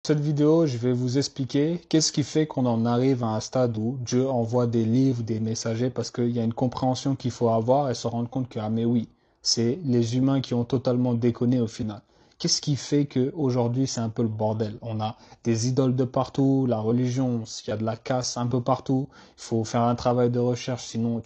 Cette vidéo, je vais vous expliquer qu'est-ce qui fait qu'on en arrive à un stade où Dieu envoie des livres, des messagers, parce qu'il y a une compréhension qu'il faut avoir et se rendre compte que, ah mais oui, c'est les humains qui ont totalement déconné au final. Qu'est-ce qui fait qu'aujourd'hui c'est un peu le bordel? On a des idoles de partout, la religion, il y a de la casse un peu partout, il faut faire un travail de recherche, sinon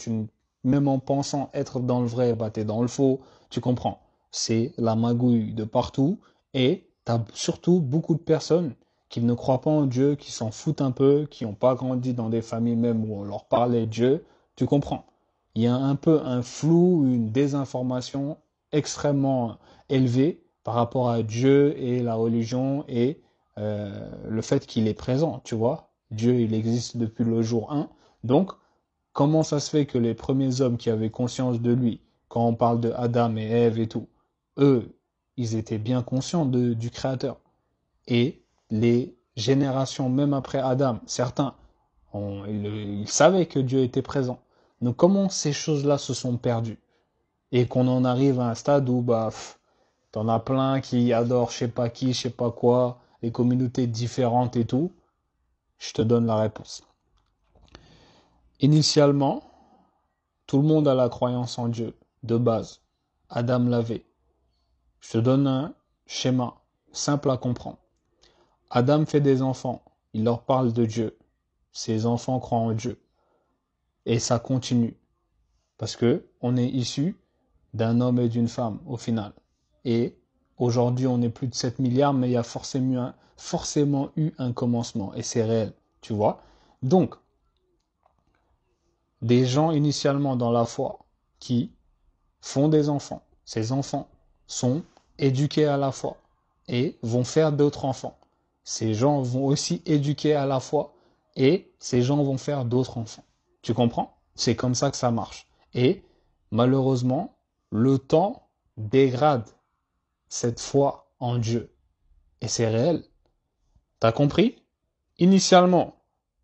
même en pensant être dans le vrai, bah t'es dans le faux, tu comprends. C'est la magouille de partout et tu as surtout beaucoup de personnes qui ne croient pas en Dieu, qui s'en foutent un peu, qui n'ont pas grandi dans des familles même où on leur parlait de Dieu. Tu comprends? Il y a un peu un flou, une désinformation extrêmement élevée par rapport à Dieu et la religion et le fait qu'il est présent, tu vois. Dieu, il existe depuis le jour 1. Donc, comment ça se fait que les premiers hommes qui avaient conscience de lui, quand on parle de Adam et Ève et tout, eux, ils étaient bien conscients du Créateur. Et les générations, même après Adam, certains, ils savaient que Dieu était présent. Donc comment ces choses-là se sont perdues et qu'on en arrive à un stade où bah t'en as plein qui adorent je sais pas qui, je sais pas quoi, les communautés différentes et tout. Je te donne la réponse. Initialement, tout le monde a la croyance en Dieu de base. Adam l'avait. Je te donne un schéma simple à comprendre. Adam fait des enfants, il leur parle de Dieu. Ses enfants croient en Dieu. Et ça continue. Parce que on est issu d'un homme et d'une femme au final. Et aujourd'hui, on est plus de 7 milliards, mais il y a forcément eu un commencement. Et c'est réel, tu vois. Donc, des gens initialement dans la foi qui font des enfants. Ces enfants sont éduqués à la foi et vont faire d'autres enfants. Ces gens vont aussi éduquer à la foi et ces gens vont faire d'autres enfants. Tu comprends? C'est comme ça que ça marche. Et malheureusement, le temps dégrade cette foi en Dieu. Et c'est réel. T'as compris? Initialement,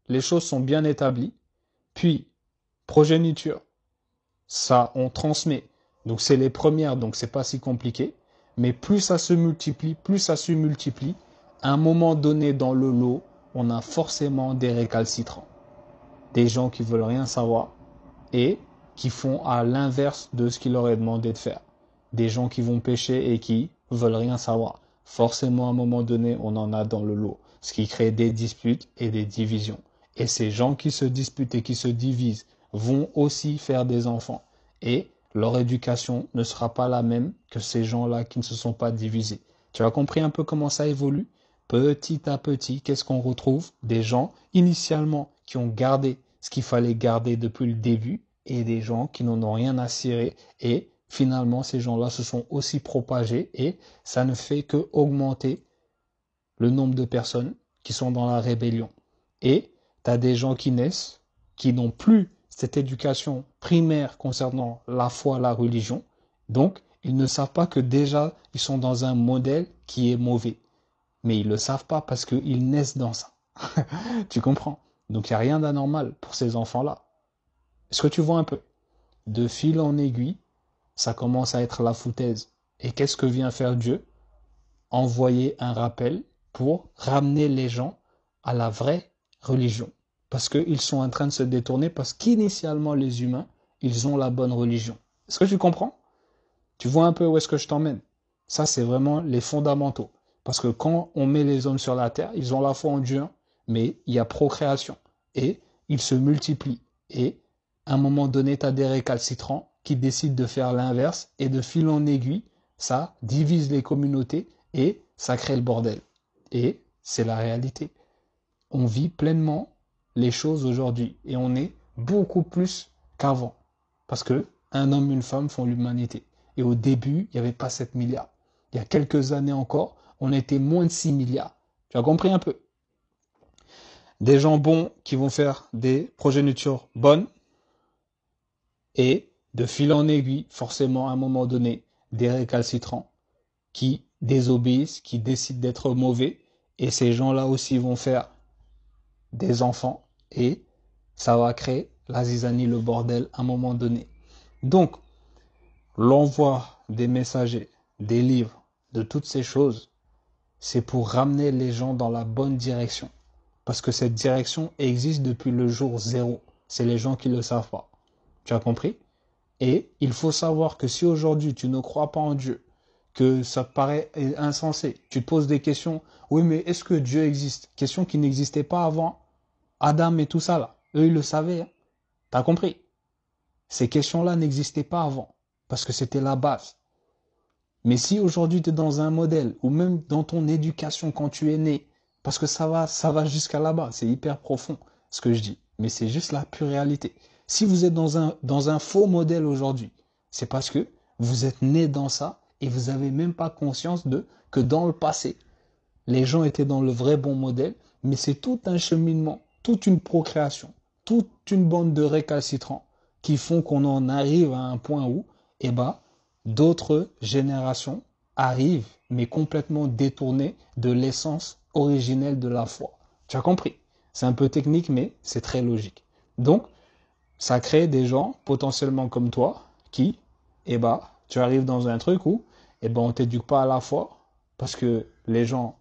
les choses sont bien établies. Puis, progéniture, ça, on transmet. Donc c'est les premières, donc c'est pas si compliqué. Mais plus ça se multiplie, à un moment donné dans le lot, on a forcément des récalcitrants. Des gens qui veulent rien savoir et qui font à l'inverse de ce qu'il leur est demandé de faire. Des gens qui vont pécher et qui veulent rien savoir. Forcément, à un moment donné, on en a dans le lot. Ce qui crée des disputes et des divisions. Et ces gens qui se disputent et qui se divisent vont aussi faire des enfants. Et leur éducation ne sera pas la même que ces gens-là qui ne se sont pas divisés. Tu as compris un peu comment ça évolue? Petit à petit, qu'est-ce qu'on retrouve? Des gens, initialement, qui ont gardé ce qu'il fallait garder depuis le début, et des gens qui n'en ont rien à cirer. Et finalement, ces gens-là se sont aussi propagés, et ça ne fait que augmenter le nombre de personnes qui sont dans la rébellion. Et tu as des gens qui naissent, qui n'ont plus cette éducation primaire concernant la foi, la religion. Donc, ils ne savent pas que déjà, ils sont dans un modèle qui est mauvais. Mais ils ne le savent pas parce qu'ils naissent dans ça. Tu comprends? Donc, il n'y a rien d'anormal pour ces enfants-là. Est-ce que tu vois un peu? De fil en aiguille, ça commence à être la foutaise. Et qu'est-ce que vient faire Dieu? Envoyer un rappel pour ramener les gens à la vraie religion. Parce qu'ils sont en train de se détourner, parce qu'initialement, les humains, ils ont la bonne religion. Est-ce que tu comprends? Tu vois un peu où est-ce que je t'emmène? Ça, c'est vraiment les fondamentaux. Parce que quand on met les hommes sur la terre, ils ont la foi en Dieu, mais il y a procréation. Et ils se multiplient. Et à un moment donné, tu as des récalcitrants qui décident de faire l'inverse. Et de fil en aiguille, ça divise les communautés et ça crée le bordel. Et c'est la réalité. On vit pleinement les choses aujourd'hui. Et on est beaucoup plus qu'avant. Parce que un homme et une femme font l'humanité. Et au début, il n'y avait pas 7 milliards. Il y a quelques années encore, on était moins de 6 milliards. Tu as compris un peu? Des gens bons qui vont faire des progénitures bonnes et de fil en aiguille, forcément à un moment donné, des récalcitrants qui désobéissent, qui décident d'être mauvais et ces gens-là aussi vont faire des enfants et ça va créer la zizanie, le bordel à un moment donné. Donc, l'envoi des messagers, des livres, de toutes ces choses, c'est pour ramener les gens dans la bonne direction. Parce que cette direction existe depuis le jour zéro. C'est les gens qui ne le savent pas. Tu as compris? Et il faut savoir que si aujourd'hui tu ne crois pas en Dieu, que ça te paraît insensé, tu te poses des questions, oui mais est-ce que Dieu existe? Question qui n'existait pas avant Adam et tout ça là. Eux ils le savaient. Hein. T'as compris? Ces questions-là n'existaient pas avant, parce que c'était la base. Mais si aujourd'hui tu es dans un modèle, ou même dans ton éducation quand tu es né, parce que ça va jusqu'à là-bas, c'est hyper profond ce que je dis, mais c'est juste la pure réalité. Si vous êtes dans un faux modèle aujourd'hui, c'est parce que vous êtes né dans ça et vous n'avez même pas conscience que dans le passé, les gens étaient dans le vrai bon modèle, mais c'est tout un cheminement, toute une procréation, toute une bande de récalcitrants qui font qu'on en arrive à un point où, eh ben, d'autres générations arrivent, mais complètement détournées de l'essence originelle de la foi. Tu as compris? C'est un peu technique, mais c'est très logique. Donc, ça crée des gens potentiellement comme toi qui, eh ben, tu arrives dans un truc où, eh ben, on t'éduque pas à la foi parce que les gens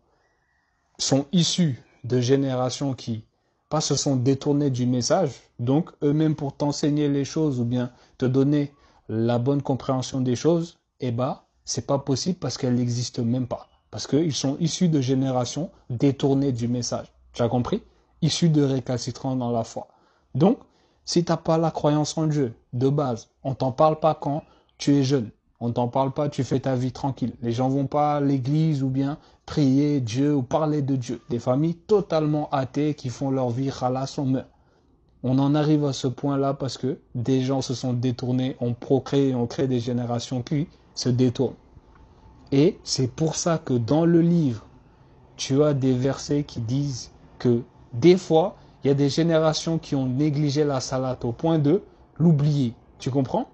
sont issus de générations qui pas se sont détournés du message, donc eux-mêmes pour t'enseigner les choses ou bien te donner la bonne compréhension des choses, eh ben, c'est pas possible parce qu'elles n'existent même pas. Parce qu'ils sont issus de générations détournées du message. Tu as compris? Issus de récalcitrants dans la foi. Donc, si tu n'as pas la croyance en Dieu, de base, on t'en parle pas quand tu es jeune. On t'en parle pas, tu fais ta vie tranquille. Les gens vont pas à l'église ou bien prier Dieu ou parler de Dieu. Des familles totalement athées qui font leur vie ralasse, on meurt. On en arrive à ce point-là parce que des gens se sont détournés, on procrée, on crée des générations qui se détournent. Et c'est pour ça que dans le livre, tu as des versets qui disent que des fois, il y a des générations qui ont négligé la salate au point de l'oublier. Tu comprends?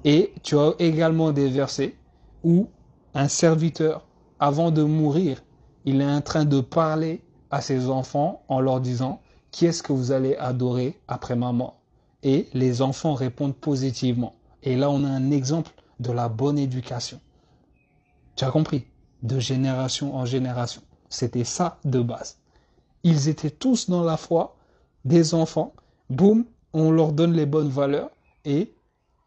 Et tu as également des versets où un serviteur, avant de mourir, il est en train de parler à ses enfants en leur disant « Qui est-ce que vous allez adorer après ma mort ?» Et les enfants répondent positivement. Et là, on a un exemple de la bonne éducation. Tu as compris? De génération en génération. C'était ça de base. Ils étaient tous dans la foi, des enfants. Boum, on leur donne les bonnes valeurs et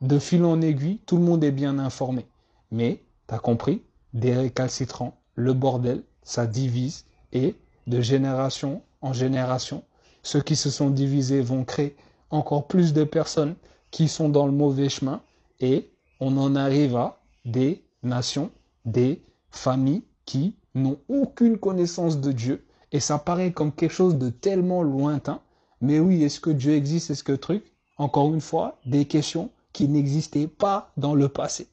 de fil en aiguille, tout le monde est bien informé. Mais, tu as compris, des récalcitrants, le bordel, ça divise et de génération en génération, ceux qui se sont divisés vont créer encore plus de personnes qui sont dans le mauvais chemin et on en arrive à des nations, des familles qui n'ont aucune connaissance de Dieu et ça paraît comme quelque chose de tellement lointain. Mais oui, est-ce que Dieu existe? Est-ce que truc? Encore une fois, des questions qui n'existaient pas dans le passé.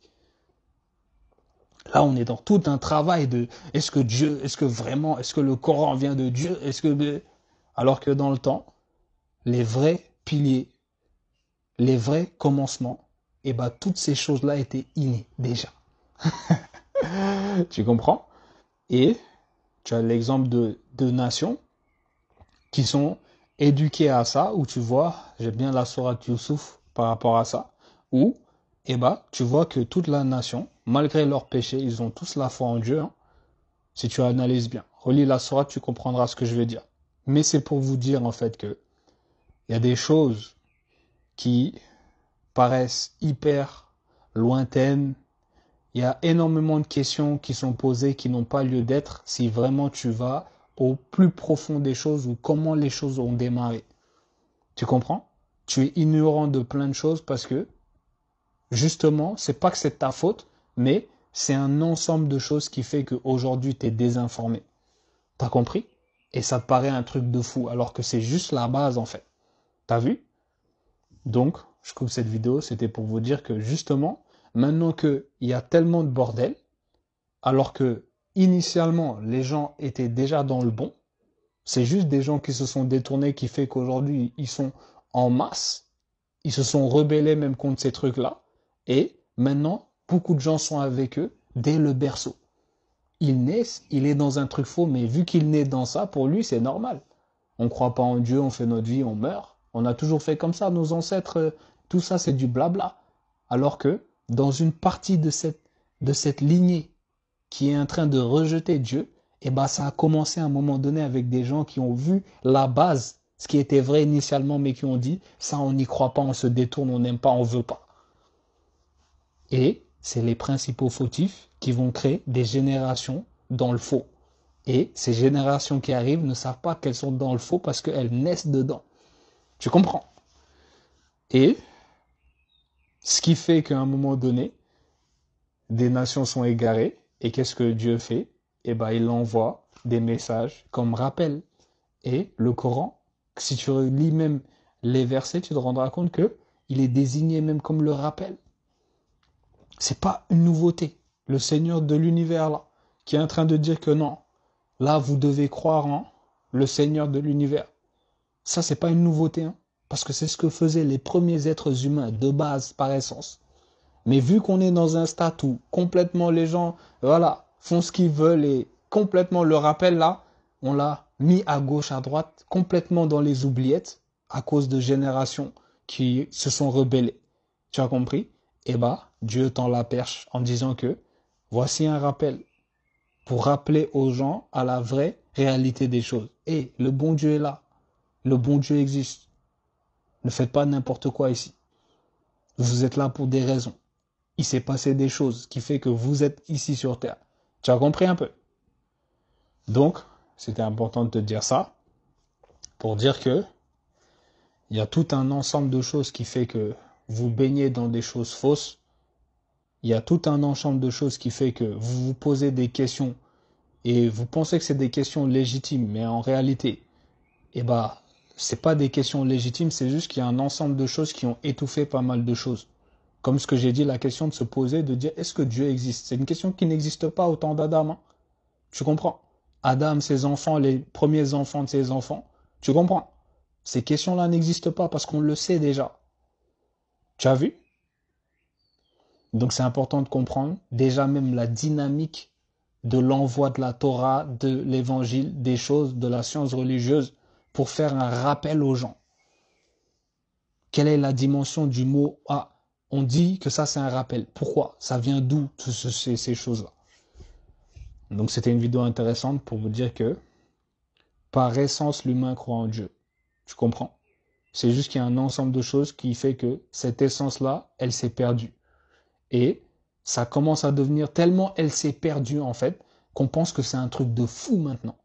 Là, on est dans tout un travail de est-ce que Dieu, est-ce que vraiment, est-ce que le Coran vient de Dieu? Est-ce que alors que dans le temps, les vrais piliers, les vrais commencements, et ben toutes ces choses-là étaient innées déjà. Tu comprends? Et tu as l'exemple de nations qui sont éduquées à ça, où tu vois, j'aime bien la sourate Youssouf par rapport à ça, où eh ben, tu vois que toute la nation, malgré leurs péchés, ils ont tous la foi en Dieu. Hein. Si tu analyses bien, relis la sourate, tu comprendras ce que je veux dire. Mais c'est pour vous dire en fait que il y a des choses qui paraissent hyper lointaines. Il y a énormément de questions qui sont posées qui n'ont pas lieu d'être si vraiment tu vas au plus profond des choses ou comment les choses ont démarré. Tu comprends? Tu es ignorant de plein de choses parce que justement, c'est pas que c'est ta faute, mais c'est un ensemble de choses qui fait qu'aujourd'hui, tu es désinformé. T'as compris? Et ça te paraît un truc de fou, alors que c'est juste la base, en fait. T'as vu? Donc, je coupe cette vidéo, c'était pour vous dire que justement, maintenant qu'il y a tellement de bordel, alors que initialement, les gens étaient déjà dans le bon, c'est juste des gens qui se sont détournés qui fait qu'aujourd'hui, ils sont en masse, ils se sont rebellés même contre ces trucs-là, et maintenant, beaucoup de gens sont avec eux dès le berceau. Il naît, il est dans un truc faux, mais vu qu'il naît dans ça, pour lui, c'est normal. On ne croit pas en Dieu, on fait notre vie, on meurt. On a toujours fait comme ça, nos ancêtres, tout ça, c'est du blabla. Alors que dans une partie de cette lignée qui est en train de rejeter Dieu, et ben ça a commencé à un moment donné avec des gens qui ont vu la base, ce qui était vrai initialement, mais qui ont dit, ça on n'y croit pas, on se détourne, on n'aime pas, on veut pas. Et c'est les principaux fautifs qui vont créer des générations dans le faux. Et ces générations qui arrivent ne savent pas qu'elles sont dans le faux parce qu'elles naissent dedans. Tu comprends? Et ce qui fait qu'à un moment donné, des nations sont égarées. Et qu'est-ce que Dieu fait? Eh bien, il envoie des messages comme rappel. Et le Coran, si tu lis même les versets, tu te rendras compte que il est désigné même comme le rappel. C'est pas une nouveauté. Le Seigneur de l'univers là, qui est en train de dire que non, là vous devez croire en le Seigneur de l'univers. Ça, c'est pas une nouveauté, hein, parce que c'est ce que faisaient les premiers êtres humains de base par essence. Mais vu qu'on est dans un stade où complètement les gens, voilà, font ce qu'ils veulent et complètement le rappel là, on l'a mis à gauche, à droite, complètement dans les oubliettes à cause de générations qui se sont rebellées. Tu as compris? Eh bah, Dieu tend la perche en disant que voici un rappel pour rappeler aux gens à la vraie réalité des choses. Et le bon Dieu est là. Le bon Dieu existe. Ne faites pas n'importe quoi ici. Vous êtes là pour des raisons. Il s'est passé des choses qui fait que vous êtes ici sur Terre. Tu as compris un peu? Donc, c'était important de te dire ça pour dire que il y a tout un ensemble de choses qui fait que vous baignez dans des choses fausses. Il y a tout un ensemble de choses qui fait que vous vous posez des questions et vous pensez que c'est des questions légitimes, mais en réalité, eh ben, c'est pas des questions légitimes, c'est juste qu'il y a un ensemble de choses qui ont étouffé pas mal de choses. Comme ce que j'ai dit, la question de se poser, de dire est-ce que Dieu existe? C'est une question qui n'existe pas au temps d'Adam. Hein. Tu comprends? Adam, ses enfants, les premiers enfants de ses enfants. Tu comprends? Ces questions-là n'existent pas parce qu'on le sait déjà. Tu as vu? Donc c'est important de comprendre déjà même la dynamique de l'envoi de la Torah, de l'évangile, des choses, de la science religieuse, pour faire un rappel aux gens. Quelle est la dimension du mot « ah » On dit que ça c'est un rappel. Pourquoi? Ça vient d'où ces choses-là? Donc c'était une vidéo intéressante pour vous dire que par essence l'humain croit en Dieu. Tu comprends? C'est juste qu'il y a un ensemble de choses qui fait que cette essence-là, elle s'est perdue. Et ça commence à devenir tellement elle s'est perdue en fait qu'on pense que c'est un truc de fou maintenant.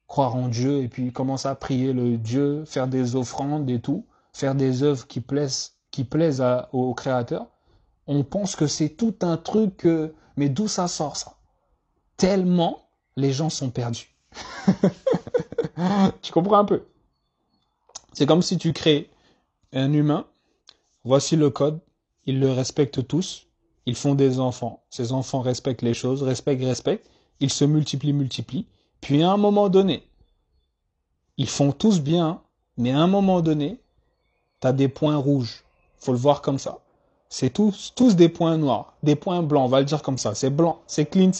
Croire en Dieu et puis commencer à prier le Dieu, faire des offrandes et tout, faire des œuvres qui plaisent au Créateur. On pense que c'est tout un truc, mais d'où ça sort ça? Tellement les gens sont perdus. Tu comprends un peu? C'est comme si tu crées un humain, voici le code, ils le respectent tous, ils font des enfants, ces enfants respectent les choses, respectent, ils se multiplient, puis à un moment donné, ils font tous bien, mais à un moment donné, tu as des points rouges, faut le voir comme ça. C'est tous des points noirs, des points blancs, on va le dire comme ça, c'est blanc, c'est clean,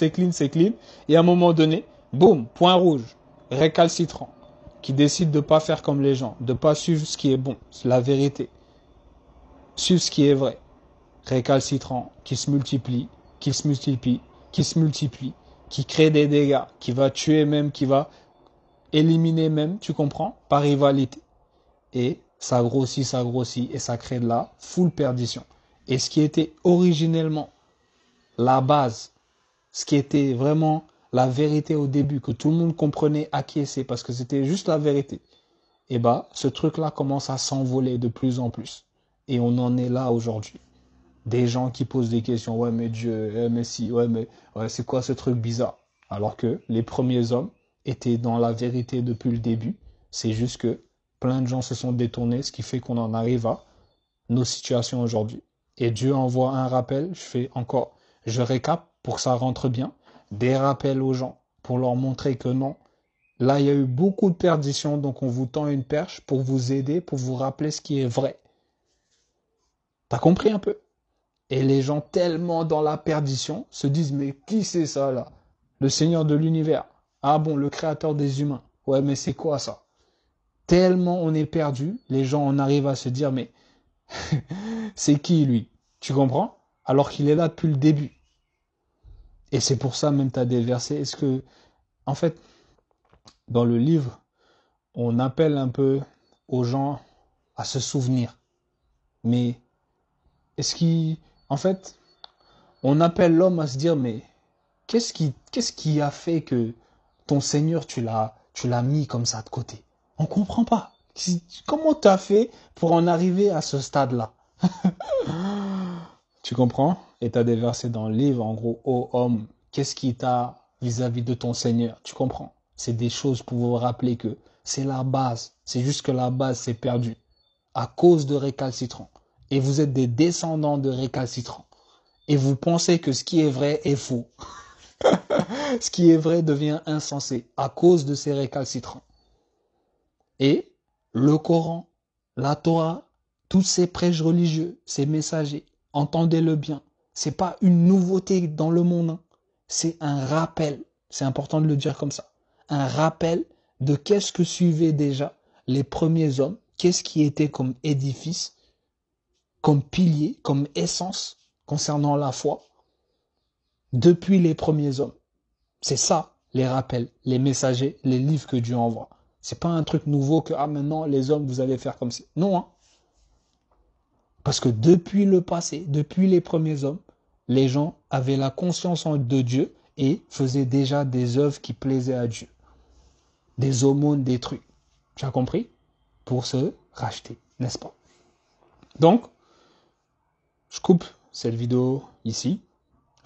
et à un moment donné, boum, point rouge, récalcitrant, qui décide de ne pas faire comme les gens, de ne pas suivre ce qui est bon, la vérité, suivre ce qui est vrai. Récalcitrant, qui se multiplie, qui crée des dégâts, qui va tuer même, qui va éliminer même, tu comprends, par rivalité. Et ça grossit, et ça crée de la full perdition. Et ce qui était originellement la base, ce qui était vraiment la vérité au début, que tout le monde comprenait, acquiesçait, parce que c'était juste la vérité, et bah, ce truc-là commence à s'envoler de plus en plus. Et on en est là aujourd'hui. Des gens qui posent des questions, ouais mais Dieu, mais si, ouais mais ouais, c'est quoi ce truc bizarre? Alors que les premiers hommes étaient dans la vérité depuis le début. C'est juste que plein de gens se sont détournés, ce qui fait qu'on en arrive à nos situations aujourd'hui. Et Dieu envoie un rappel, je récap pour que ça rentre bien, des rappels aux gens pour leur montrer que non. Là, il y a eu beaucoup de perditions, donc on vous tend une perche pour vous aider, pour vous rappeler ce qui est vrai. T'as compris un peu? Et les gens tellement dans la perdition se disent mais qui c'est ça là? Le Seigneur de l'univers. Ah bon, le créateur des humains. Ouais mais c'est quoi ça? Tellement on est perdu, les gens en arrivent à se dire mais c'est qui lui? Tu comprends? Alors qu'il est là depuis le début. Et c'est pour ça même tu as des versets. Est-ce que, en fait, dans le livre, on appelle un peu aux gens à se souvenir. Mais est-ce qu'il, en fait, on appelle l'homme à se dire, mais qu'est-ce qui a fait que ton Seigneur, tu l'as mis comme ça de côté? On comprend pas. Comment tu as fait pour en arriver à ce stade-là? Tu comprends? Et tu as des versets dans le livre, en gros, ô homme, qu'est-ce qui t'a vis-à-vis de ton Seigneur? Tu comprends? C'est des choses pour vous rappeler que c'est la base. C'est juste que la base s'est perdue à cause de récalcitrants. Et vous êtes des descendants de récalcitrants. Et vous pensez que ce qui est vrai est faux. Ce qui est vrai devient insensé à cause de ces récalcitrants. Et le Coran, la Torah, tous ces prêches religieux, ces messagers, entendez-le bien, c'est pas une nouveauté dans le monde, hein. C'est un rappel, c'est important de le dire comme ça, un rappel de qu'est-ce que suivaient déjà les premiers hommes, qu'est-ce qui était comme édifice, comme pilier, comme essence concernant la foi, depuis les premiers hommes. C'est ça, les rappels, les messagers, les livres que Dieu envoie. C'est pas un truc nouveau que, ah, maintenant, les hommes, vous allez faire comme ça. Non, hein. Parce que depuis le passé, depuis les premiers hommes, les gens avaient la conscience de Dieu et faisaient déjà des œuvres qui plaisaient à Dieu. Des aumônes, des trucs. Tu as compris? Pour se racheter, n'est-ce pas? Donc, je coupe cette vidéo ici.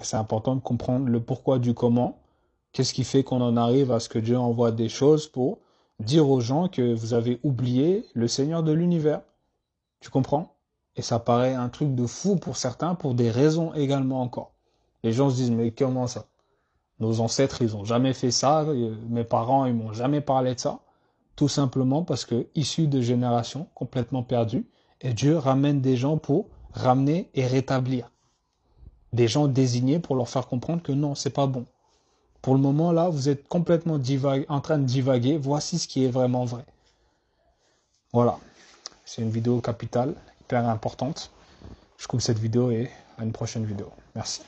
C'est important de comprendre le pourquoi du comment. Qu'est-ce qui fait qu'on en arrive à ce que Dieu envoie des choses pour dire aux gens que vous avez oublié le Seigneur de l'univers. Tu comprends? Et ça paraît un truc de fou pour certains, pour des raisons également encore. Les gens se disent, mais comment ça? Nos ancêtres, ils n'ont jamais fait ça, mes parents, ils m'ont jamais parlé de ça. Tout simplement parce que, issus de générations complètement perdues, et Dieu ramène des gens pour ramener et rétablir. Des gens désignés pour leur faire comprendre que non, c'est pas bon. Pour le moment, là, vous êtes complètement en train de divaguer. Voici ce qui est vraiment vrai. Voilà. C'est une vidéo capitale, hyper importante. Je coupe cette vidéo et à une prochaine vidéo. Merci.